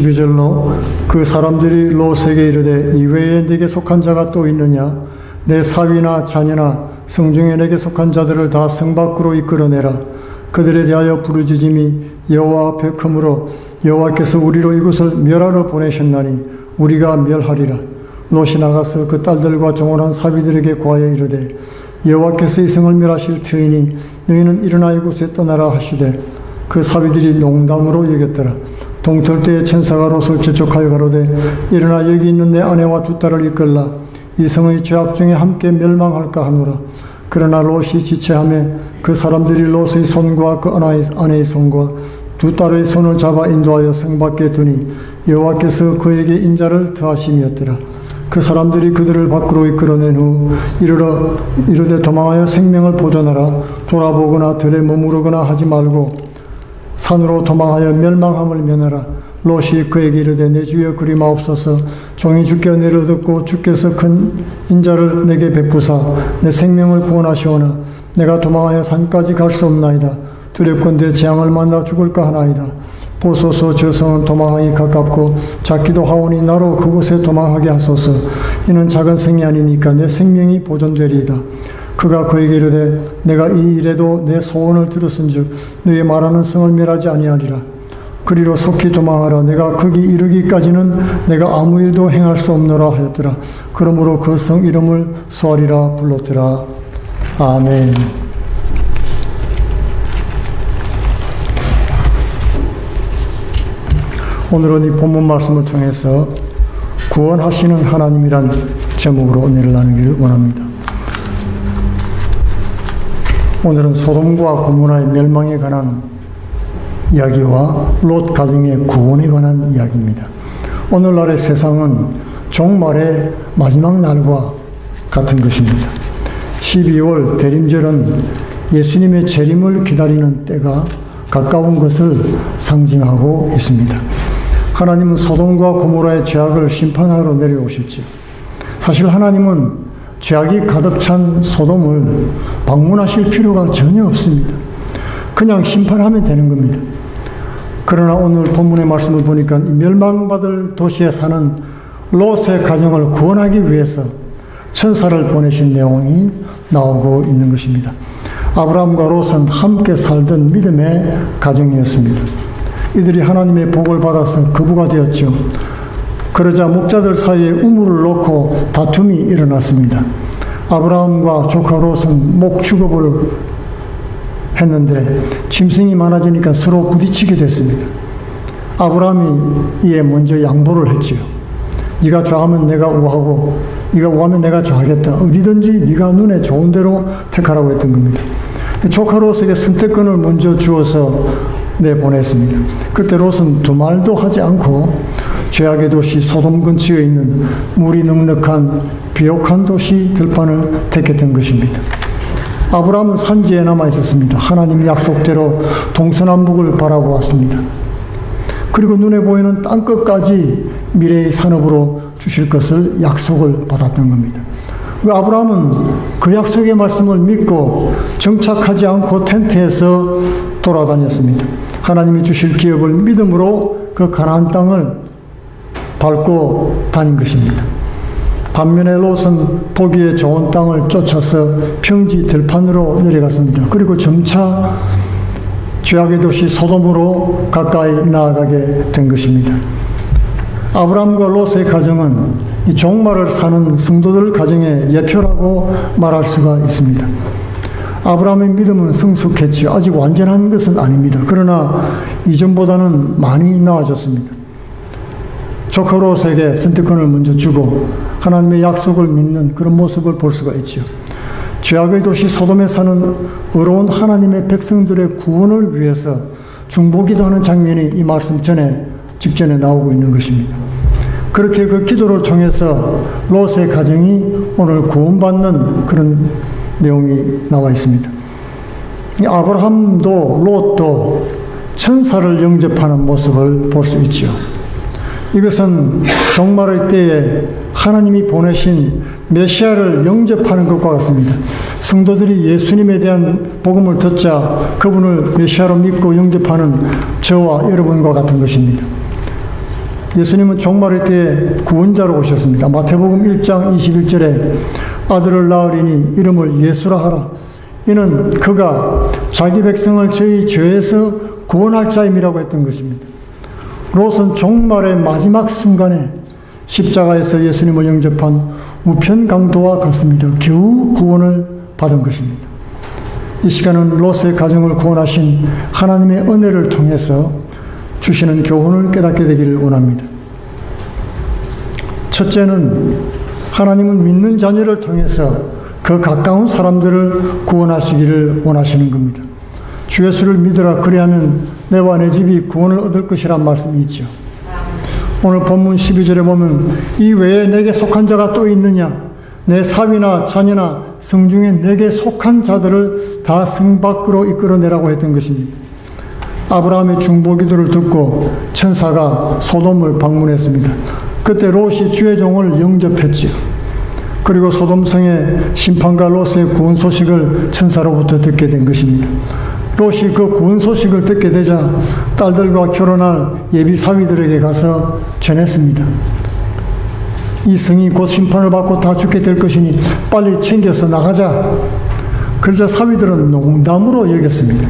12절로 그 사람들이 롯에게 이르되 이외에 네게 속한 자가 또 있느냐? 내 사위나 자녀나 성중에 내게 속한 자들을 다 성 밖으로 이끌어내라. 그들에 대하여 부르짖음이 여호와 앞에 크므로 여호와께서 우리로 이곳을 멸하러 보내셨나니 우리가 멸하리라. 롯이 나가서 그 딸들과 종원한 사위들에게 고하여 이르되 여호와께서 이 성을 멸하실 터이니 너희는 일어나 이곳에 떠나라 하시되 그 사위들이 농담으로 여겼더라. 동틀 때에 천사가 롯을 재촉하여 가로되 일어나 여기 있는 내 아내와 두 딸을 이끌라. 이 성의 죄악 중에 함께 멸망할까 하노라. 그러나 롯이 지체하며 그 사람들이 롯의 손과 그 아내의 손과 두 딸의 손을 잡아 인도하여 성 밖에 두니 여호와께서 그에게 인자를 더하심이었더라. 그 사람들이 그들을 밖으로 이끌어낸 후 이르되 도망하여 생명을 보존하라. 돌아보거나 들에 머무르거나 하지 말고 산으로 도망하여 멸망함을 면하라. 롯이 그에게 이르되 내 주여 그리마옵소서. 종이 주께 은혜를 듣고 주께서 큰 인자를 내게 베푸사 내 생명을 구원하시오나 내가 도망하여 산까지 갈 수 없나이다. 두렵건대 재앙을 만나 죽을까 하나이다. 보소서 저 성은 도망하기 가깝고 작기도 하오니 나로 그곳에 도망하게 하소서. 이는 작은 성이 아니니까 내 생명이 보존되리이다. 그가 그에게 이르되 내가 이 일에도 내 소원을 들었은즉 너의 말하는 성을 멸하지 아니하리라. 그리로 속히 도망하라. 내가 거기 이르기까지는 내가 아무 일도 행할 수 없노라 하였더라. 그러므로 그 성 이름을 소알이라 불렀더라. 아멘. 오늘은 이 본문 말씀을 통해서 구원하시는 하나님이란 제목으로 은혜를 나누기를 원합니다. 오늘은 소돔과 고모라의 멸망에 관한 이야기와 롯 가정의 구원에 관한 이야기입니다. 오늘날의 세상은 종말의 마지막 날과 같은 것입니다. 12월 대림절은 예수님의 재림을 기다리는 때가 가까운 것을 상징하고 있습니다. 하나님은 소돔과 고모라의 죄악을 심판하러 내려오셨지요. 사실 하나님은 죄악이 가득 찬 소돔을 방문하실 필요가 전혀 없습니다. 그냥 심판하면 되는 겁니다. 그러나 오늘 본문의 말씀을 보니까 이 멸망받을 도시에 사는 롯의 가정을 구원하기 위해서 천사를 보내신 내용이 나오고 있는 것입니다. 아브라함과 롯은 함께 살던 믿음의 가정이었습니다. 이들이 하나님의 복을 받아서 거부가 되었죠. 그러자 목자들 사이에 우물을 놓고 다툼이 일어났습니다. 아브라함과 조카 롯은 목 축업을 했는데 짐승이 많아지니까 서로 부딪히게 됐습니다. 아브라함이 이에 먼저 양보를 했지요. 네가 좌하면 내가 우하고 네가 우하면 내가 좌하겠다. 어디든지 네가 눈에 좋은 대로 택하라고 했던 겁니다. 조카 롯에게 선택권을 먼저 주어서 내보냈습니다. 그때 롯은 두 말도 하지 않고 죄악의 도시 소돔 근처에 있는 물이 넉넉한 비옥한 도시 들판을 택했던 것입니다. 아브라함은 산지에 남아 있었습니다. 하나님 약속대로 동서남북을 바라고 왔습니다. 그리고 눈에 보이는 땅끝까지 미래의 산업으로 주실 것을 약속을 받았던 겁니다. 아브라함은 그 약속의 말씀을 믿고 정착하지 않고 텐트에서 돌아다녔습니다. 하나님이 주실 기업을 믿음으로 그 가나안 땅을 밟고 다닌 것입니다. 반면에 롯은 보기에 좋은 땅을 쫓아서 평지 들판으로 내려갔습니다. 그리고 점차 죄악의 도시 소돔으로 가까이 나아가게 된 것입니다. 아브라함과 롯의 가정은 이 종말을 사는 성도들 가정의 예표라고 말할 수가 있습니다. 아브라함의 믿음은 성숙했지요. 아직 완전한 것은 아닙니다. 그러나 이전보다는 많이 나아졌습니다. 조카 롯에게 선택권을 먼저 주고 하나님의 약속을 믿는 그런 모습을 볼 수가 있죠. 죄악의 도시 소돔에 사는 의로운 하나님의 백성들의 구원을 위해서 중보기도하는 장면이 이 말씀 직전에 나오고 있는 것입니다. 그렇게 그 기도를 통해서 롯의 가정이 오늘 구원받는 그런 내용이 나와 있습니다. 아브라함도 롯도 천사를 영접하는 모습을 볼 수 있죠. 이것은 종말의 때에 하나님이 보내신 메시아를 영접하는 것과 같습니다. 성도들이 예수님에 대한 복음을 듣자 그분을 메시아로 믿고 영접하는 저와 여러분과 같은 것입니다. 예수님은 종말의 때에 구원자로 오셨습니다. 마태복음 1장 21절에 아들을 낳으리니 이름을 예수라 하라. 이는 그가 자기 백성을 저희 죄에서 구원할 자임이라고 했던 것입니다. 롯은 종말의 마지막 순간에 십자가에서 예수님을 영접한 우편 강도와 같습니다. 겨우 구원을 받은 것입니다. 이 시간은 롯의 가정을 구원하신 하나님의 은혜를 통해서 주시는 교훈을 깨닫게 되기를 원합니다. 첫째는 하나님은 믿는 자녀를 통해서 그 가까운 사람들을 구원하시기를 원하시는 겁니다. 주 예수를 믿으라 그리하면 내와 내 집이 구원을 얻을 것이란 말씀이 있죠. 오늘 본문 12절에 보면 이 외에 내게 속한 자가 또 있느냐, 내 사위나 자녀나 성중에 내게 속한 자들을 다 성 밖으로 이끌어내라고 했던 것입니다. 아브라함의 중보기도를 듣고 천사가 소돔을 방문했습니다. 그때 롯이 주의 종을 영접했지요. 그리고 소돔성의 심판과 롯의 구원 소식을 천사로부터 듣게 된 것입니다. 롯이 그 구원 소식을 듣게 되자 딸들과 결혼할 예비 사위들에게 가서 전했습니다. 이 성이 곧 심판을 받고 다 죽게 될 것이니 빨리 챙겨서 나가자. 그러자 사위들은 농담으로 여겼습니다.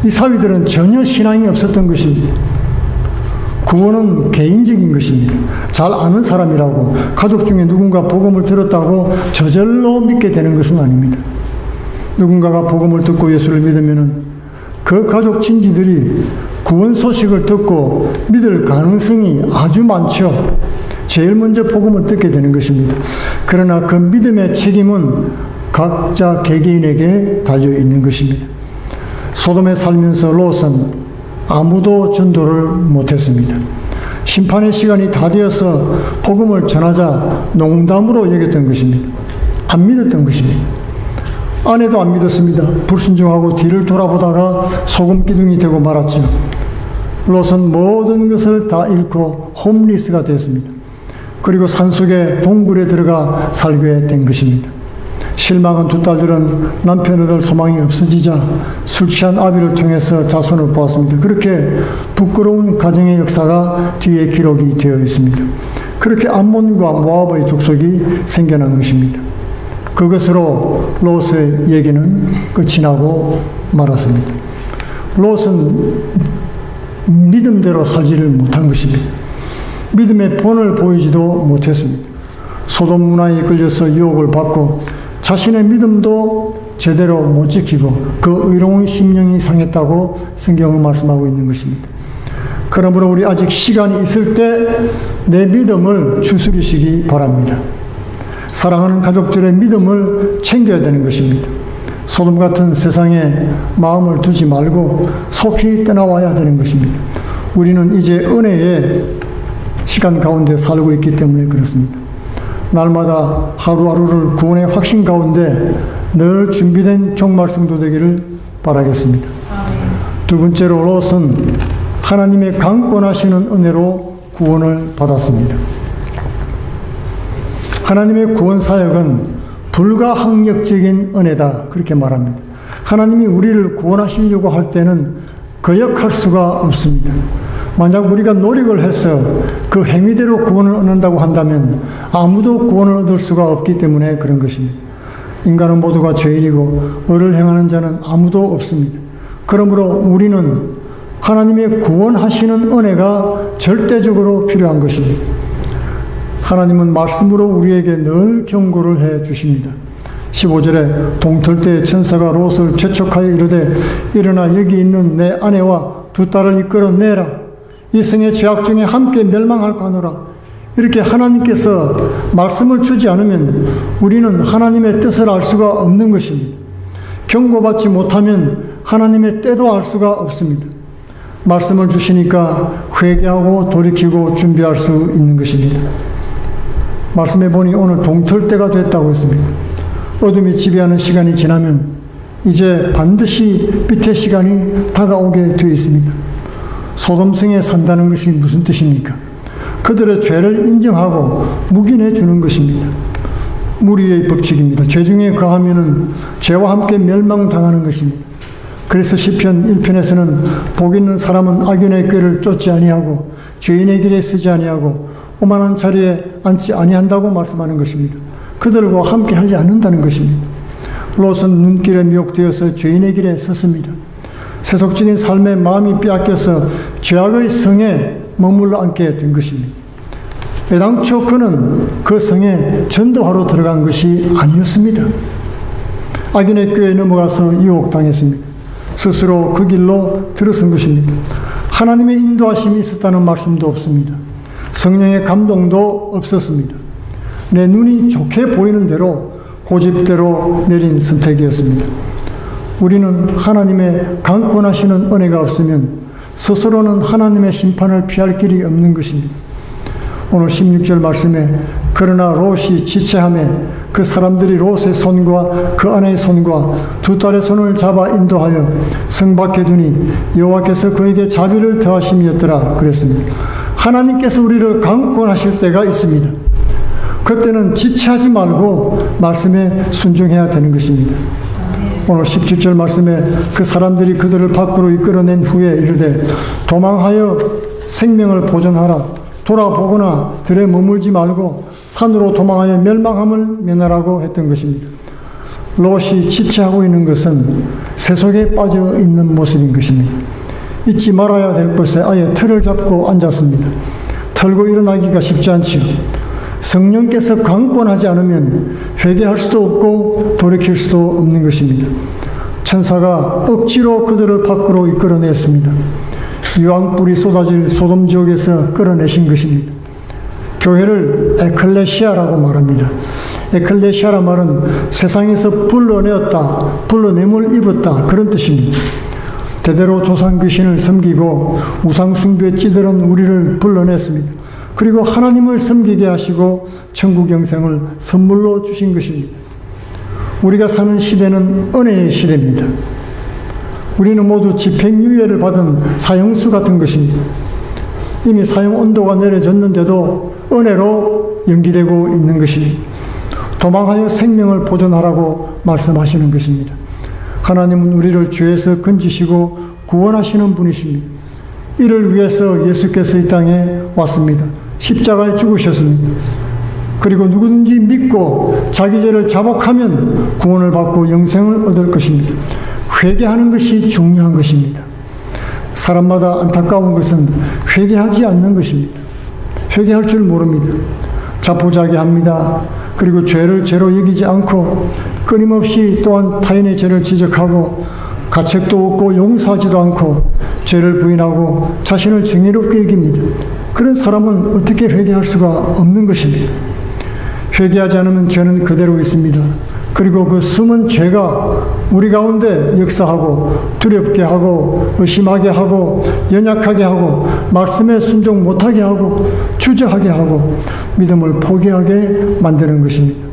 이 사위들은 전혀 신앙이 없었던 것입니다. 구원은 개인적인 것입니다. 잘 아는 사람이라고 가족 중에 누군가 복음을 들었다고 저절로 믿게 되는 것은 아닙니다. 누군가가 복음을 듣고 예수를 믿으면 그 가족 친지들이 구원 소식을 듣고 믿을 가능성이 아주 많죠. 제일 먼저 복음을 듣게 되는 것입니다. 그러나 그 믿음의 책임은 각자 개개인에게 달려있는 것입니다. 소돔에 살면서 롯은 아무도 전도를 못했습니다. 심판의 시간이 다 되어서 복음을 전하자 농담으로 여겼던 것입니다. 안 믿었던 것입니다. 아내도 안 믿었습니다. 불순종하고 뒤를 돌아보다가 소금 기둥이 되고 말았죠. 롯은 모든 것을 다 잃고 홈리스가 됐습니다. 그리고 산속의 동굴에 들어가 살게 된 것입니다. 실망한 두 딸들은 남편 얻을 소망이 없어지자 술 취한 아비를 통해서 자손을 보았습니다. 그렇게 부끄러운 가정의 역사가 뒤에 기록이 되어 있습니다. 그렇게 암몬과 모압의 족속이 생겨난 것입니다. 그것으로 롯의 얘기는 끝이 나고 말았습니다. 롯은 믿음대로 살지를 못한 것입니다. 믿음의 본을 보이지도 못했습니다. 소돔 문화에 끌려서 유혹을 받고 자신의 믿음도 제대로 못 지키고 그 의로운 심령이 상했다고 성경은 말씀하고 있는 것입니다. 그러므로 우리 아직 시간이 있을 때 내 믿음을 추스리시기 바랍니다. 사랑하는 가족들의 믿음을 챙겨야 되는 것입니다. 소돔 같은 세상에 마음을 두지 말고 속히 떠나와야 되는 것입니다. 우리는 이제 은혜의 시간 가운데 살고 있기 때문에 그렇습니다. 날마다 하루하루를 구원의 확신 가운데 늘 준비된 종말 성도 되기를 바라겠습니다. 두 번째로 롯은 하나님의 강권하시는 은혜로 구원을 받았습니다. 하나님의 구원 사역은 불가항력적인 은혜다 그렇게 말합니다. 하나님이 우리를 구원하시려고 할 때는 거역할 수가 없습니다. 만약 우리가 노력을 해서 그 행위대로 구원을 얻는다고 한다면 아무도 구원을 얻을 수가 없기 때문에 그런 것입니다. 인간은 모두가 죄인이고 의를 행하는 자는 아무도 없습니다. 그러므로 우리는 하나님의 구원하시는 은혜가 절대적으로 필요한 것입니다. 하나님은 말씀으로 우리에게 늘 경고를 해 주십니다. 15절에 동틀 때 천사가 롯을 재촉하여 이르되 일어나 여기 있는 내 아내와 두 딸을 이끌어내라. 이 성의 죄악 중에 함께 멸망할까 하노라. 이렇게 하나님께서 말씀을 주지 않으면 우리는 하나님의 뜻을 알 수가 없는 것입니다. 경고받지 못하면 하나님의 때도 알 수가 없습니다. 말씀을 주시니까 회개하고 돌이키고 준비할 수 있는 것입니다. 말씀해 보니 오늘 동틀 때가 됐다고 했습니다. 어둠이 지배하는 시간이 지나면 이제 반드시 빛의 시간이 다가오게 되어 있습니다. 소돔성에 산다는 것이 무슨 뜻입니까? 그들의 죄를 인정하고 묵인해 주는 것입니다. 무리의 법칙입니다. 죄 중에 거하면은 죄와 함께 멸망당하는 것입니다. 그래서 시편 1편에서는 복 있는 사람은 악인의 꾀를 쫓지 아니하고 죄인의 길에 서지 아니하고 오만한 자리에 앉지 아니한다고 말씀하는 것입니다. 그들과 함께 하지 않는다는 것입니다. 롯은 눈길에 미혹되어서 죄인의 길에 섰습니다. 세속적인 삶에 마음이 빼앗겨서 죄악의 성에 머물러 앉게 된 것입니다. 애당초 그는 그 성에 전도하러 들어간 것이 아니었습니다. 악인의 꾀에 넘어가서 유혹당했습니다. 스스로 그 길로 들어선 것입니다. 하나님의 인도하심이 있었다는 말씀도 없습니다. 성령의 감동도 없었습니다. 내 눈이 좋게 보이는 대로 고집대로 내린 선택이었습니다. 우리는 하나님의 강권하시는 은혜가 없으면 스스로는 하나님의 심판을 피할 길이 없는 것입니다. 오늘 16절 말씀에 그러나 롯이 지체하며 그 사람들이 롯의 손과 그 아내의 손과 두 딸의 손을 잡아 인도하여 성 밖에 두니 여호와께서 그에게 자비를 더하심이었더라 그랬습니다. 하나님께서 우리를 강권하실 때가 있습니다. 그때는 지체하지 말고 말씀에 순종해야 되는 것입니다. 오늘 17절 말씀에 그 사람들이 그들을 밖으로 이끌어낸 후에 이르되 도망하여 생명을 보존하라. 돌아보거나 들에 머물지 말고 산으로 도망하여 멸망함을 면하라고 했던 것입니다. 롯이 지체하고 있는 것은 세속에 빠져 있는 모습인 것입니다. 잊지 말아야 될 것에 아예 틀을 잡고 앉았습니다. 털고 일어나기가 쉽지 않지요. 성령께서 강권하지 않으면 회개할 수도 없고 돌이킬 수도 없는 것입니다. 천사가 억지로 그들을 밖으로 이끌어냈습니다. 유황불이 쏟아질 소돔 지옥에서 끌어내신 것입니다. 교회를 에클레시아라고 말합니다. 에클레시아라 말은 세상에서 불러내었다, 불러냄을 입었다 그런 뜻입니다. 대대로 조상 귀신을 섬기고 우상 숭배에 찌들은 우리를 불러냈습니다. 그리고 하나님을 섬기게 하시고 천국 영생을 선물로 주신 것입니다. 우리가 사는 시대는 은혜의 시대입니다. 우리는 모두 집행유예를 받은 사형수 같은 것입니다. 이미 사형 온도가 내려졌는데도 은혜로 연기되고 있는 것입니다. 도망하여 생명을 보존하라고 말씀하시는 것입니다. 하나님은 우리를 죄에서 건지시고 구원하시는 분이십니다. 이를 위해서 예수께서 이 땅에 왔습니다. 십자가에 죽으셨습니다. 그리고 누구든지 믿고 자기 죄를 자복하면 구원을 받고 영생을 얻을 것입니다. 회개하는 것이 중요한 것입니다. 사람마다 안타까운 것은 회개하지 않는 것입니다. 회개할 줄 모릅니다. 자포자기합니다. 그리고 죄를 죄로 여기지 않고 끊임없이 또한 타인의 죄를 지적하고 가책도 없고 용서하지도 않고 죄를 부인하고 자신을 정의롭게 여깁니다. 그런 사람은 어떻게 회개할 수가 없는 것입니다. 회개하지 않으면 죄는 그대로 있습니다. 그리고 그 숨은 죄가 우리 가운데 역사하고 두렵게 하고 의심하게 하고 연약하게 하고 말씀에 순종 못하게 하고 주저하게 하고 믿음을 포기하게 만드는 것입니다.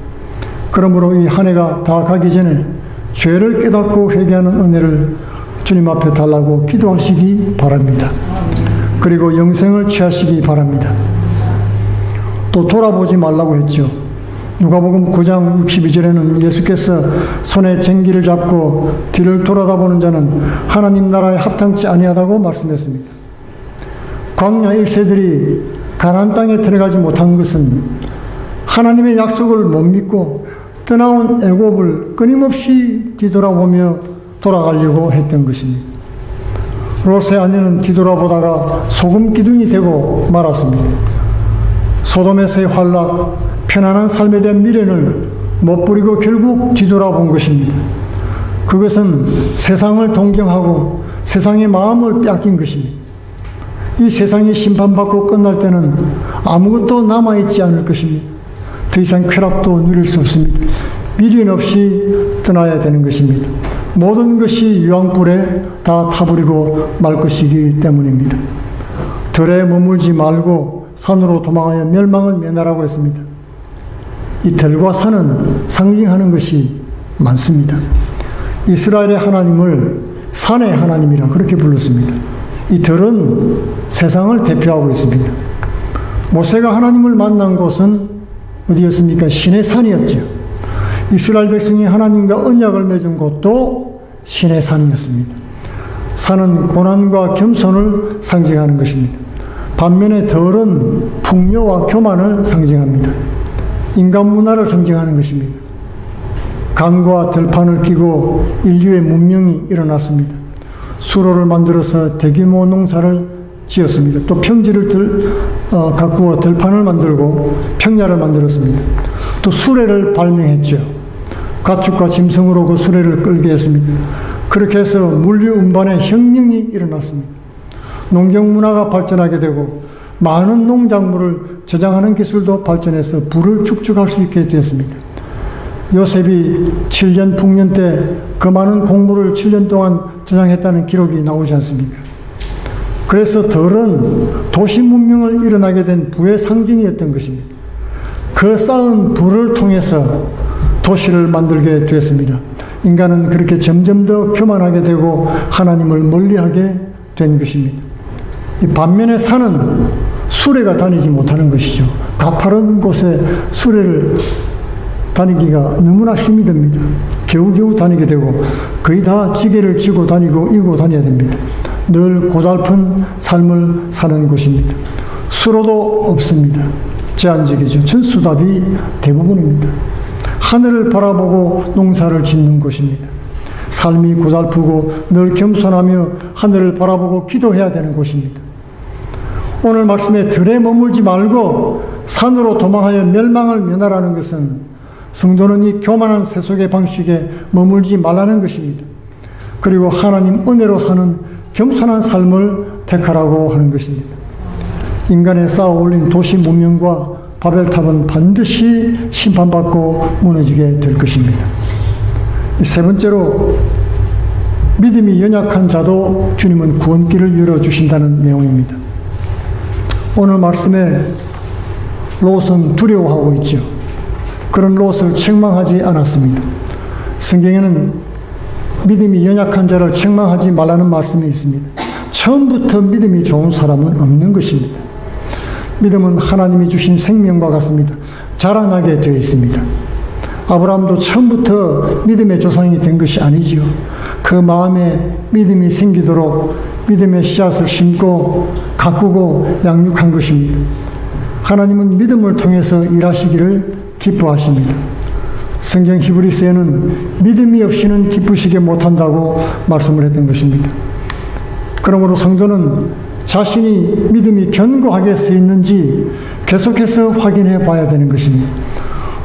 그러므로 이 한 해가 다 가기 전에 죄를 깨닫고 회개하는 은혜를 주님 앞에 달라고 기도하시기 바랍니다. 그리고 영생을 취하시기 바랍니다. 또 돌아보지 말라고 했죠. 누가복음 9장 62절에는 예수께서 손에 쟁기를 잡고 뒤를 돌아다보는 자는 하나님 나라에 합당치 아니하다고 말씀했습니다. 광야 1세들이 가나안 땅에 들어가지 못한 것은 하나님의 약속을 못 믿고 떠나온 애굽을 끊임없이 뒤돌아보며 돌아가려고 했던 것입니다. 롯의 아내는 뒤돌아보다가 소금 기둥이 되고 말았습니다. 소돔에서의 환락, 편안한 삶에 대한 미련을 못 부리고 결국 뒤돌아본 것입니다. 그것은 세상을 동경하고 세상의 마음을 빼앗긴 것입니다. 이 세상이 심판받고 끝날 때는 아무것도 남아있지 않을 것입니다. 더 이상 쾌락도 누릴 수 없습니다. 미련 없이 떠나야 되는 것입니다. 모든 것이 유황불에 다 타버리고 말 것이기 때문입니다. 들에 머물지 말고 산으로 도망하여 멸망을 면하라고 했습니다. 이 들과 산은 상징하는 것이 많습니다. 이스라엘의 하나님을 산의 하나님이라 그렇게 불렀습니다. 이 들은 세상을 대표하고 있습니다. 모세가 하나님을 만난 곳은 어디였습니까? 신의 산이었죠. 이스라엘 백성이 하나님과 언약을 맺은 곳도 신의 산이었습니다. 산은 고난과 겸손을 상징하는 것입니다. 반면에 덜은 풍요와 교만을 상징합니다. 인간 문화를 상징하는 것입니다. 강과 들판을 끼고 인류의 문명이 일어났습니다. 수로를 만들어서 대규모 농사를 지었습니다. 또 평지를 가꾸어 들판을 만들고 평야를 만들었습니다. 또 수레를 발명했죠. 가축과 짐승으로 그 수레를 끌게 했습니다. 그렇게 해서 물류 운반의 혁명이 일어났습니다. 농경 문화가 발전하게 되고 많은 농작물을 저장하는 기술도 발전해서 부를 축적할 수 있게 됐습니다. 요셉이 7년 풍년 때 그 많은 곡물을 7년 동안 저장했다는 기록이 나오지 않습니까? 그래서 덜은 도시 문명을 일어나게 된 부의 상징이었던 것입니다. 그 쌓은 부를 통해서 도시를 만들게 됐습니다. 인간은 그렇게 점점 더 교만하게 되고 하나님을 멀리하게 된 것입니다. 이 반면에 산은 수레가 다니지 못하는 것이죠. 가파른 곳에 수레를 다니기가 너무나 힘이 듭니다. 겨우겨우 다니게 되고 거의 다 지게를 쥐고 다니고 이고 다녀야 됩니다. 늘 고달픈 삶을 사는 곳입니다. 수로도 없습니다. 제한적이죠. 전수답이 대부분입니다. 하늘을 바라보고 농사를 짓는 곳입니다. 삶이 고달프고 늘 겸손하며 하늘을 바라보고 기도해야 되는 곳입니다. 오늘 말씀에 들에 머물지 말고 산으로 도망하여 멸망을 면하라는 것은 성도는 이 교만한 세속의 방식에 머물지 말라는 것입니다. 그리고 하나님 은혜로 사는 겸손한 삶을 택하라고 하는 것입니다. 인간의 쌓아 올린 도시 문명과 바벨탑은 반드시 심판받고 무너지게 될 것입니다. 세 번째로 믿음이 연약한 자도 주님은 구원길을 열어주신다는 내용입니다. 오늘 말씀에 롯은 두려워하고 있죠. 그런 롯을 책망하지 않았습니다. 성경에는 믿음이 연약한 자를 책망하지 말라는 말씀이 있습니다. 처음부터 믿음이 좋은 사람은 없는 것입니다. 믿음은 하나님이 주신 생명과 같습니다. 자라나게 되어 있습니다. 아브라함도 처음부터 믿음의 조상이 된 것이 아니지요. 그 마음에 믿음이 생기도록 믿음의 씨앗을 심고 가꾸고 양육한 것입니다. 하나님은 믿음을 통해서 일하시기를 기뻐하십니다. 성경 히브리서에는 믿음이 없이는 기쁘시게 못한다고 말씀을 했던 것입니다. 그러므로 성도는 자신이 믿음이 견고하게 서 있는지 계속해서 확인해 봐야 되는 것입니다.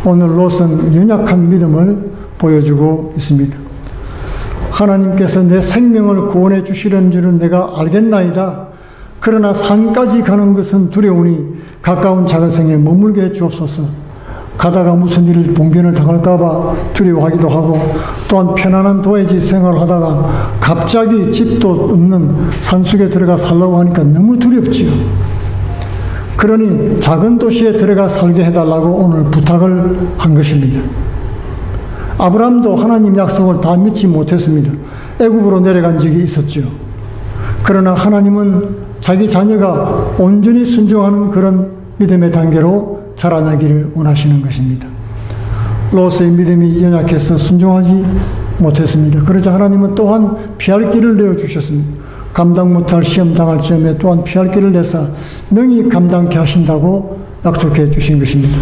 오늘 롯은 연약한 믿음을 보여주고 있습니다. 하나님께서 내 생명을 구원해 주시려는 줄은 내가 알겠나이다. 그러나 산까지 가는 것은 두려우니 가까운 작은 성에 머물게 해 주옵소서. 가다가 무슨 일 봉변을 당할까봐 두려워하기도 하고 또한 편안한 도회지 생활을 하다가 갑자기 집도 없는 산속에 들어가 살라고 하니까 너무 두렵지요. 그러니 작은 도시에 들어가 살게 해달라고 오늘 부탁을 한 것입니다. 아브라함도 하나님 약속을 다 믿지 못했습니다. 애굽으로 내려간 적이 있었죠. 그러나 하나님은 자기 자녀가 온전히 순종하는 그런 믿음의 단계로 자라나기를 원하시는 것입니다. 롯의 믿음이 연약해서 순종하지 못했습니다. 그러자 하나님은 또한 피할 길을 내어주셨습니다. 감당 못할 시험 당할 즈음에 또한 피할 길을 내사 능히 감당케 하신다고 약속해 주신 것입니다.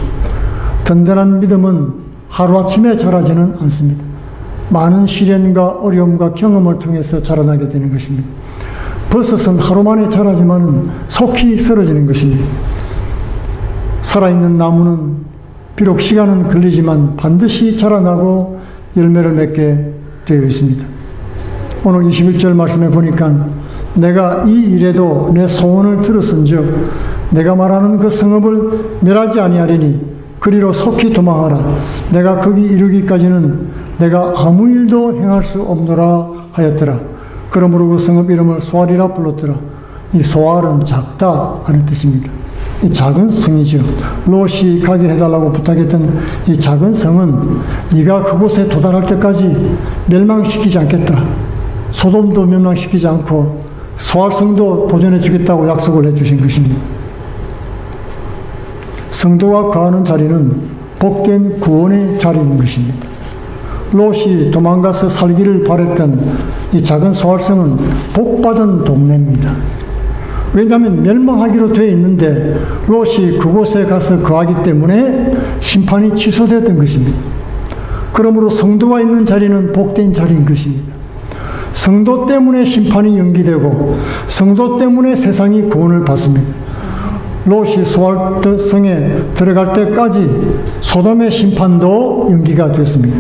든든한 믿음은 하루아침에 자라지는 않습니다. 많은 시련과 어려움과 경험을 통해서 자라나게 되는 것입니다. 버섯은 하루 만에 자라지만 속히 쓰러지는 것입니다. 살아있는 나무는 비록 시간은 걸리지만 반드시 자라나고 열매를 맺게 되어 있습니다. 오늘 21절 말씀에 보니까 내가 이 일에도 내 소원을 들었은즉 내가 말하는 그 성읍을 멸하지 아니하리니 그리로 속히 도망하라. 내가 거기 이르기까지는 내가 아무 일도 행할 수 없노라 하였더라. 그러므로 그 성읍 이름을 소알이라 불렀더라. 이 소알은 작다 하는 뜻입니다. 이 작은 성이죠. 롯이 가게 해달라고 부탁했던 이 작은 성은 네가 그곳에 도달할 때까지 멸망시키지 않겠다. 소돔도 멸망시키지 않고 소알성도 보존해 주겠다고 약속을 해주신 것입니다. 성도가 거하는 자리는 복된 구원의 자리인 것입니다. 롯이 도망가서 살기를 바랬던 이 작은 소알성은 복받은 동네입니다. 왜냐하면 멸망하기로 되어 있는데 롯이 그곳에 가서 거하기 때문에 심판이 취소되었던 것입니다. 그러므로 성도가 있는 자리는 복된 자리인 것입니다. 성도 때문에 심판이 연기되고 성도 때문에 세상이 구원을 받습니다. 롯이 소알성에 들어갈 때까지 소돔의 심판도 연기가 됐습니다.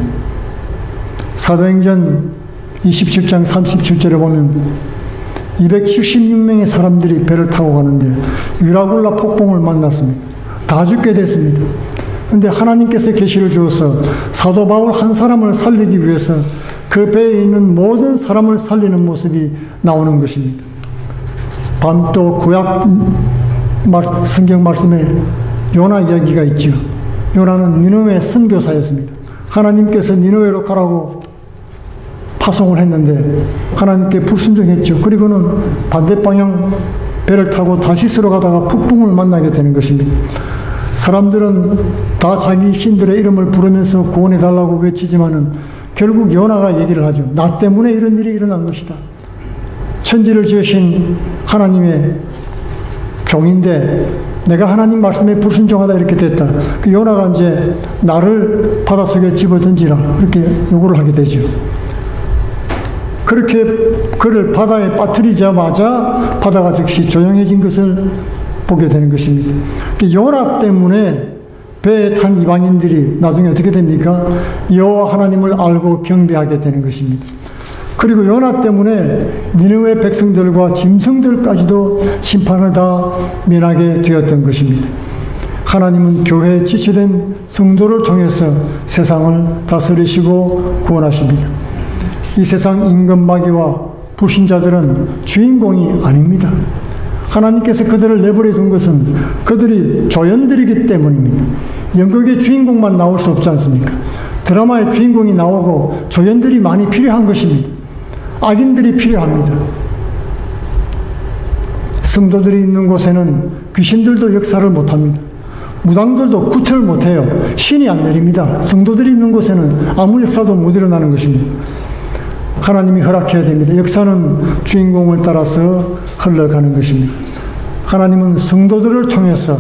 사도행전 27장 37절에 보면 276명의 사람들이 배를 타고 가는데 위라굴라 폭풍을 만났습니다. 다 죽게 됐습니다. 그런데 하나님께서 계시를 주어서 사도 바울 한 사람을 살리기 위해서 그 배에 있는 모든 사람을 살리는 모습이 나오는 것입니다. 또 구약 성경 말씀에 요나 이야기가 있죠. 요나는 니느웨 선교사였습니다. 하나님께서 니느웨로 가라고 파송을 했는데 하나님께 불순종했죠. 그리고는 반대방향 배를 타고 다시스로 가다가 폭풍을 만나게 되는 것입니다. 사람들은 다 자기 신들의 이름을 부르면서 구원해달라고 외치지만은 결국 요나가 얘기를 하죠. 나 때문에 이런 일이 일어난 것이다. 천지를 지으신 하나님의 종인데 내가 하나님 말씀에 불순종하다 이렇게 됐다. 그 요나가 이제 나를 바닷속에 집어던지라 이렇게 요구를 하게 되죠. 그렇게 그를 바다에 빠뜨리자마자 바다가 즉시 조용해진 것을 보게 되는 것입니다. 요나 때문에 배에 탄 이방인들이 나중에 어떻게 됩니까? 여호와 하나님을 알고 경배하게 되는 것입니다. 그리고 요나 때문에 니느웨 백성들과 짐승들까지도 심판을 다 면하게 되었던 것입니다. 하나님은 교회에 지체된 성도를 통해서 세상을 다스리시고 구원하십니다. 이 세상 임금마귀와 불신자들은 주인공이 아닙니다. 하나님께서 그들을 내버려 둔 것은 그들이 조연들이기 때문입니다. 연극의 주인공만 나올 수 없지 않습니까? 드라마의 주인공이 나오고 조연들이 많이 필요한 것입니다. 악인들이 필요합니다. 성도들이 있는 곳에는 귀신들도 역사를 못합니다. 무당들도 구태를 못해요. 신이 안 내립니다. 성도들이 있는 곳에는 아무 역사도 못 일어나는 것입니다. 하나님이 허락해야 됩니다. 역사는 주인공을 따라서 흘러가는 것입니다. 하나님은 성도들을 통해서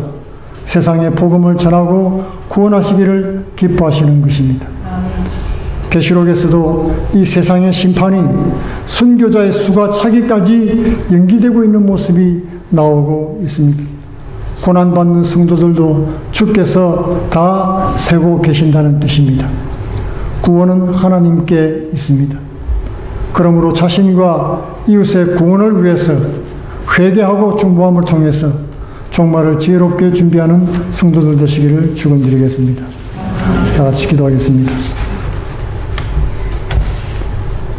세상에 복음을 전하고 구원하시기를 기뻐하시는 것입니다. 계시록에서도 이 세상의 심판이 순교자의 수가 차기까지 연기되고 있는 모습이 나오고 있습니다. 고난받는 성도들도 주께서 다 세고 계신다는 뜻입니다. 구원은 하나님께 있습니다. 그러므로 자신과 이웃의 구원을 위해서 회개하고 중보함을 통해서 종말을 지혜롭게 준비하는 성도들 되시기를 축원드리겠습니다. 다 같이 기도하겠습니다.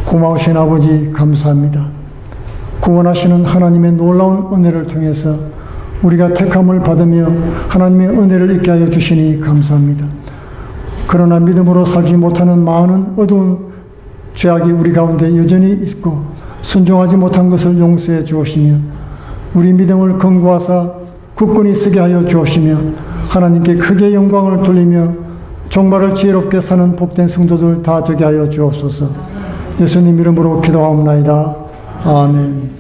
고마우신 아버지 감사합니다. 구원하시는 하나님의 놀라운 은혜를 통해서 우리가 택함을 받으며 하나님의 은혜를 잊게 하여 주시니 감사합니다. 그러나 믿음으로 살지 못하는 많은 어두운 죄악이 우리 가운데 여전히 있고 순종하지 못한 것을 용서해 주옵시며 우리 믿음을 견고하사 굳건히 서게 하여 주옵시며 하나님께 크게 영광을 돌리며 종말을 지혜롭게 사는 복된 성도들 다 되게 하여 주옵소서. 예수님 이름으로 기도하옵나이다. 아멘.